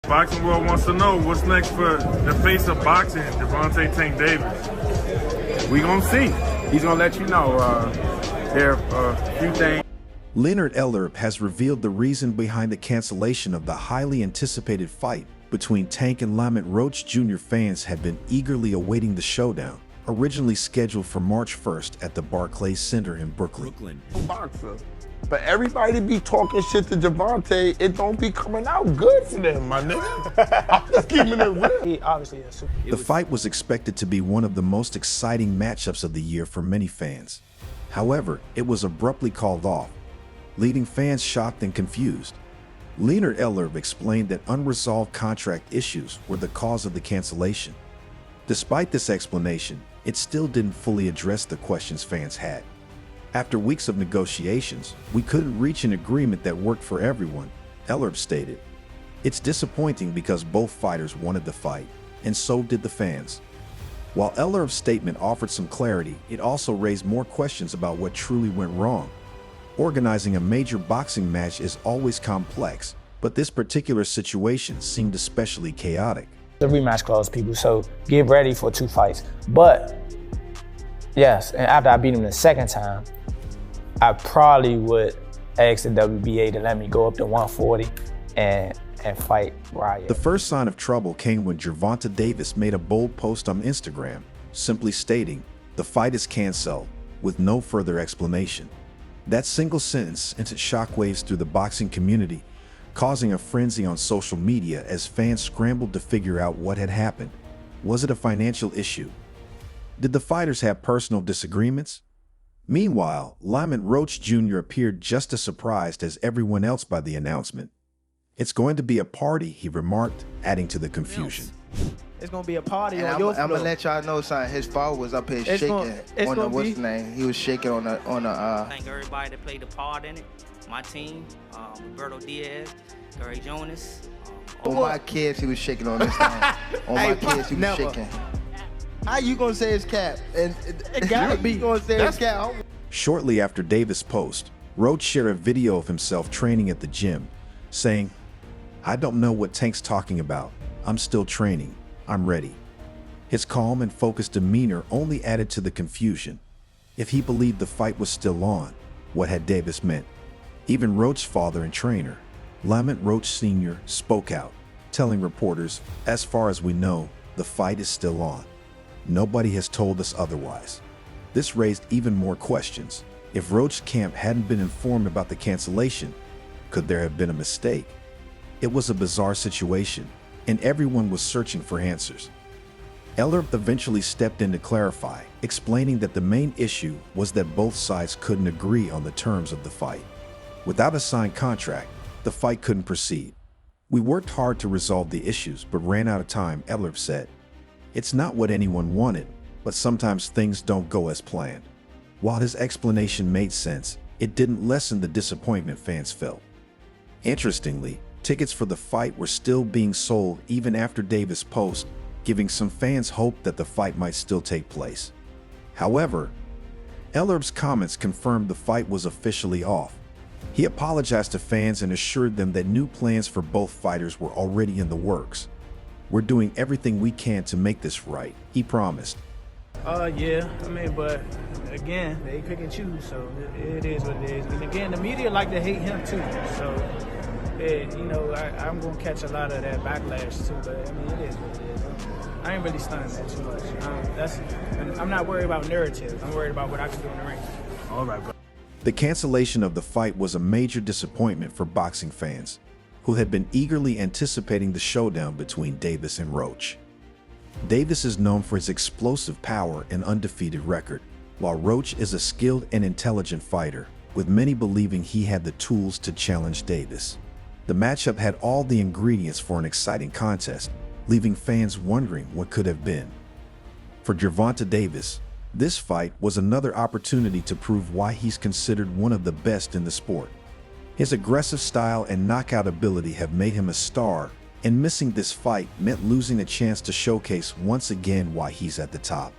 Boxing world wants to know what's next for the face of boxing, Gervonta Tank Davis. We gonna see. He's gonna let you know. There are a few things. Leonard Ellerb has revealed the reason behind the cancellation of the highly anticipated fight between Tank and Lamont Roach. Jr. Fans had been eagerly awaiting the showdown, originally scheduled for March 1st at the Barclays Center in Brooklyn. Boxer. But everybody be talking shit to Gervonta, it don't be coming out good for them, my nigga. I'm just keeping it real. He obviously is super. The fight was expected to be one of the most exciting matchups of the year for many fans. However, it was abruptly called off, leaving fans shocked and confused. Leonard Ellerb explained that unresolved contract issues were the cause of the cancellation. Despite this explanation, it still didn't fully address the questions fans had. After weeks of negotiations, we couldn't reach an agreement that worked for everyone, Ellerb stated. It's disappointing because both fighters wanted the fight, and so did the fans. While Ellerb's statement offered some clarity, it also raised more questions about what truly went wrong. Organizing a major boxing match is always complex, but this particular situation seemed especially chaotic. The rematch clause, people, so get ready for 2 fights. But, yes, and after I beat him the second time, I probably would ask the WBA to let me go up to 140 and fight Riot. The first sign of trouble came when Gervonta Davis made a bold post on Instagram, simply stating, "The fight is canceled," with no further explanation. That single sentence sent shockwaves through the boxing community, causing a frenzy on social media as fans scrambled to figure out what had happened. Was it a financial issue? Did the fighters have personal disagreements? Meanwhile, Lamont Roach Jr. appeared just as surprised as everyone else by the announcement. "It's going to be a party," he remarked, adding to the confusion. It's gonna be a party and on I'm your floor. I'm gonna let y'all know something. His father was up here shaking on the what's the name? He was shaking on the. Thank everybody that played a part in it. My team, Roberto Diaz, Gary Jonas. On my kids, he was shaking on this thing. On my kids, he was shaking. How you gonna say it's cap? And It gotta be. You gonna say it's cap? Shortly after Davis' post, Roach shared a video of himself training at the gym, saying, "I don't know what Tank's talking about. I'm still training. I'm ready." His calm and focused demeanor only added to the confusion. If he believed the fight was still on, what had Davis meant? Even Roach's father and trainer, Lamont Roach Sr., spoke out, telling reporters, "As far as we know, the fight is still on. Nobody has told us otherwise." This raised even more questions. If Roach's camp hadn't been informed about the cancellation, could there have been a mistake? It was a bizarre situation, and everyone was searching for answers. Ellerb eventually stepped in to clarify, explaining that the main issue was that both sides couldn't agree on the terms of the fight. Without a signed contract, the fight couldn't proceed. "We worked hard to resolve the issues, but ran out of time," Ellerb said. "It's not what anyone wanted, but sometimes things don't go as planned." While his explanation made sense, it didn't lessen the disappointment fans felt. Interestingly, tickets for the fight were still being sold even after Davis' post, giving some fans hope that the fight might still take place. However, Ellerb's comments confirmed the fight was officially off. He apologized to fans and assured them that new plans for both fighters were already in the works. "We're doing everything we can to make this right," he promised. Yeah, I mean, but again, they pick and choose, so it is what it is. And again, the media like to hate him too, so I'm gonna catch a lot of that backlash too. But I mean, it is what it is. I ain't really studying that too much. I'm not worried about narratives. I'm worried about what I can do in the ring. All right, bro. The cancellation of the fight was a major disappointment for boxing fans, who had been eagerly anticipating the showdown between Davis and Roach. Davis is known for his explosive power and undefeated record, while Roach is a skilled and intelligent fighter, with many believing he had the tools to challenge Davis. The matchup had all the ingredients for an exciting contest, leaving fans wondering what could have been. For Gervonta Davis, this fight was another opportunity to prove why he's considered one of the best in the sport. His aggressive style and knockout ability have made him a star, and missing this fight meant losing a chance to showcase once again why he's at the top.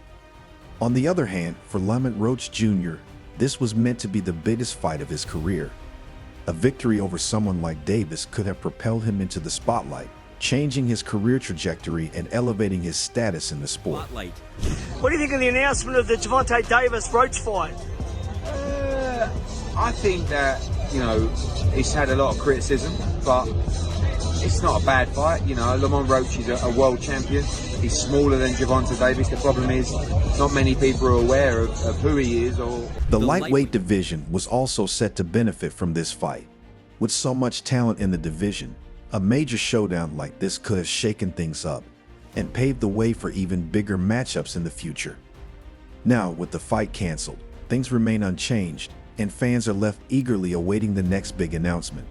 On the other hand, for Lamont Roach Jr., this was meant to be the biggest fight of his career. A victory over someone like Davis could have propelled him into the spotlight, changing his career trajectory and elevating his status in the sport. What do you think of the announcement of the Gervonta Davis Roach fight? I think that, it's had a lot of criticism, but it's not a bad fight. Lamont Roach is a world champion. He's smaller than Gervonta Davis. The problem is not many people are aware of who he is. The lightweight division was also set to benefit from this fight. With so much talent in the division, a major showdown like this could have shaken things up and paved the way for even bigger matchups in the future. Now, with the fight canceled, things remain unchanged, and fans are left eagerly awaiting the next big announcement.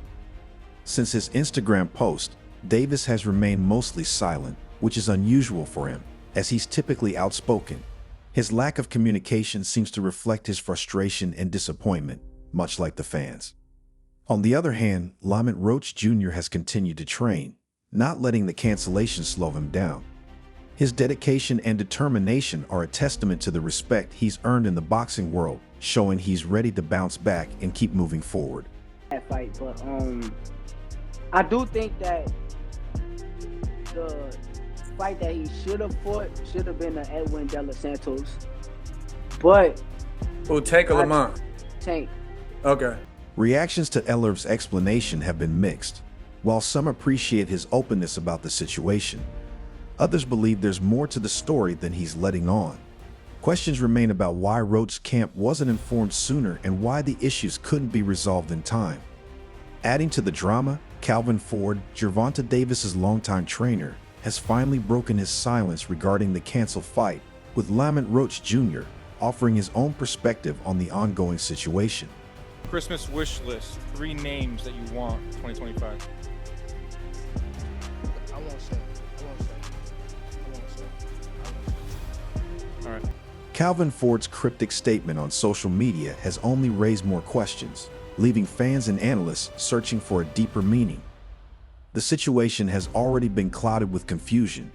Since his Instagram post, Davis has remained mostly silent, which is unusual for him, as he's typically outspoken. His lack of communication seems to reflect his frustration and disappointment, much like the fans. On the other hand, Lamont Roach Jr. has continued to train, not letting the cancellation slow him down. His dedication and determination are a testament to the respect he's earned in the boxing world, showing he's ready to bounce back and keep moving forward. That fight, but I do think that the fight that he should have fought should have been the Edwin De Los Santos, but Tank or Lamont? Tank. Okay. Reactions to Eller's explanation have been mixed. While some appreciate his openness about the situation, others believe there's more to the story than he's letting on. Questions remain about why Roach's camp wasn't informed sooner and why the issues couldn't be resolved in time. Adding to the drama, Calvin Ford, Gervonta Davis's longtime trainer, has finally broken his silence regarding the canceled fight, with Lamont Roach Jr. offering his own perspective on the ongoing situation. Christmas wish list, 3 names that you want 2025. I won't say. All right. Calvin Ford's cryptic statement on social media has only raised more questions, leaving fans and analysts searching for a deeper meaning. The situation has already been clouded with confusion,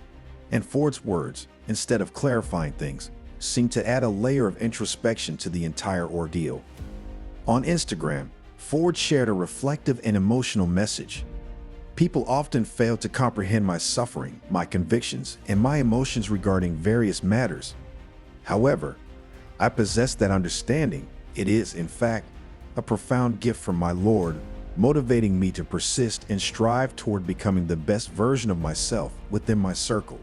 and Ford's words, instead of clarifying things, seem to add a layer of introspection to the entire ordeal. On Instagram, Ford shared a reflective and emotional message. People often fail to comprehend my suffering, my convictions, and my emotions regarding various matters. However, I possess that understanding. It is, in fact, a profound gift from my Lord, motivating me to persist and strive toward becoming the best version of myself within my circle.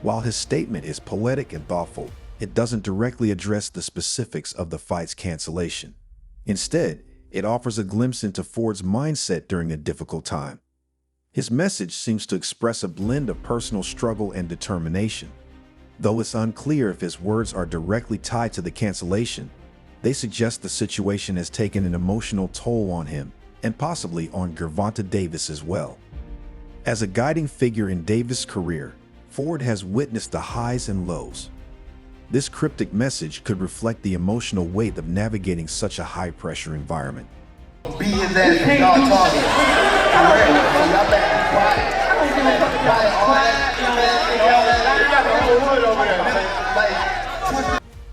While his statement is poetic and thoughtful, it doesn't directly address the specifics of the fight's cancellation. Instead, it offers a glimpse into Ford's mindset during a difficult time. His message seems to express a blend of personal struggle and determination. Though it's unclear if his words are directly tied to the cancellation, they suggest the situation has taken an emotional toll on him, and possibly on Gervonta Davis as well. As a guiding figure in Davis' career, Ford has witnessed the highs and lows. This cryptic message could reflect the emotional weight of navigating such a high-pressure environment. Beat his ass and y'all talking. Y'all better be quiet.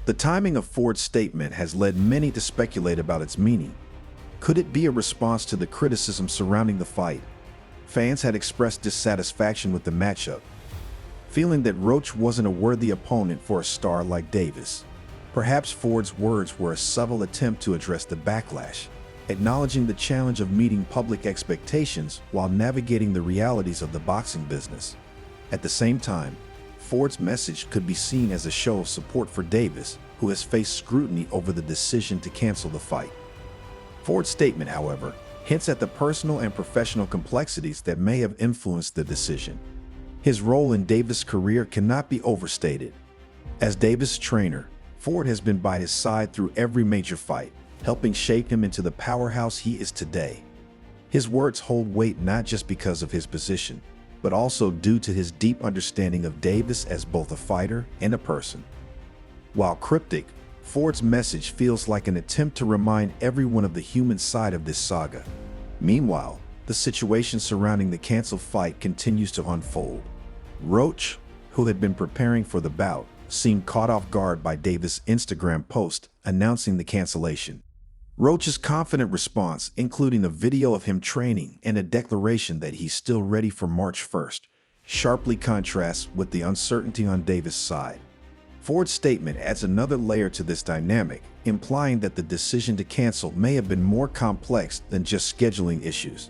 The timing of Ford's statement has led many to speculate about its meaning. Could it be a response to the criticism surrounding the fight? Fans had expressed dissatisfaction with the matchup, feeling that Roach wasn't a worthy opponent for a star like Davis. Perhaps Ford's words were a subtle attempt to address the backlash, acknowledging the challenge of meeting public expectations while navigating the realities of the boxing business. At the same time, Ford's message could be seen as a show of support for Davis, who has faced scrutiny over the decision to cancel the fight. Ford's statement, however, hints at the personal and professional complexities that may have influenced the decision. His role in Davis' career cannot be overstated. As Davis' trainer, Ford has been by his side through every major fight, helping shape him into the powerhouse he is today. His words hold weight not just because of his position, but also due to his deep understanding of Davis as both a fighter and a person. While cryptic, Ford's message feels like an attempt to remind everyone of the human side of this saga. Meanwhile, the situation surrounding the canceled fight continues to unfold. Roach, who had been preparing for the bout, seemed caught off guard by Davis' Instagram post announcing the cancellation. Roach's confident response, including a video of him training and a declaration that he's still ready for March 1st, sharply contrasts with the uncertainty on Davis' side. Ford's statement adds another layer to this dynamic, implying that the decision to cancel may have been more complex than just scheduling issues.